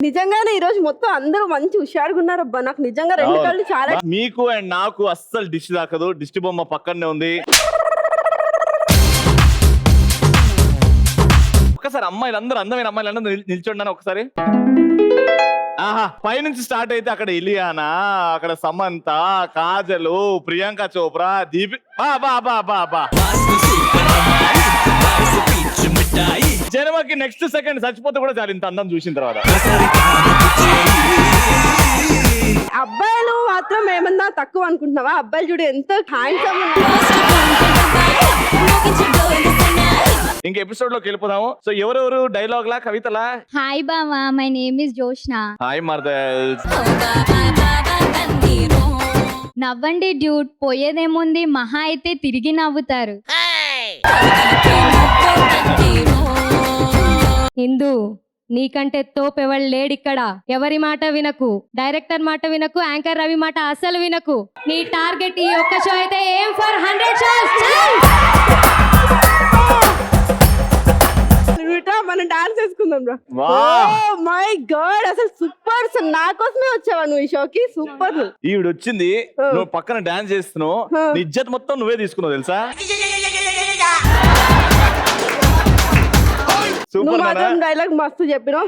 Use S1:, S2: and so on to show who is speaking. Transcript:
S1: నిజంగానే ఈ రోజు మొత్తం అందరూ మంచి హుషారుగా ఉన్నారు అబ్బా. నాకు నిజంగా రెండు కళ్ళు చాలా.
S2: మీకు అండ్ నాకు అస్సలు దిష్టి తాకదు. దిష్టి బొమ్మ పక్కనే ఉంది. ఒకసారి అమ్మాయిలందరూ అందమైన అమ్మాయిలందరూ నిల్చోండి ఒకసారి. ఆహా, పైనుంచి స్టార్ట్ అయితే అక్కడ ఇలియానా, అక్కడ సమంత, కాజలు, ప్రియాంక చోప్రా, దీపి జనమకి నెక్స్ట్ సెకండ్ చచ్చిపోతే కూడా చాలు ఇంత అందం చూసిన తర్వాత.
S1: అబ్బాయిలు మాత్రం ఏమన్నా తక్కువ అనుకుంటున్నావా? అబ్బాయిలు చూడు ఎంత హ్యాండ్సమ్.
S2: ఇంక ఎపిసోడ్ లోకి వెళ్ళిపోదాము. సో ఎవరెవరు డైలాగ్ లా, కవితలా?
S3: హాయ్ బావా, my name is Jyotsna.
S2: Hi మర్దల్స్.
S3: నవ్వండి డ్యూట్, పోయేదేముంది, మహా అయితే తిరిగి నవ్వుతారు.
S4: ఇందు, నీకంటే తోపెవళ్ళు లేడిక్కడ. ఎవరి మాట వినకు, డైరెక్టర్ మాట వినకు, యాంకర్ రవి మాట అసలు వినకు. నీ టార్గెట్ ఈ ఒక్క షో అయితే ఏం ఫర్ 100 షోస్.
S1: మనం డాన్స్ చేసుకుందాం రా. మై గాడ్, అసలు సూపర్. నా కోసమే వచ్చావా నువ్వు ఈ షోకి? సూపర్.
S2: ఈవిడ వచ్చింది, నువ్వు పక్కన డాన్స్ చేస్తున్నావు, నీ ఇజ్జత్ మొత్తం నువ్వే తీసుకున్నావు తెలుసా?
S1: నువ్వు మాత్రం డైలాగ్ మస్తు చెప్పినావు.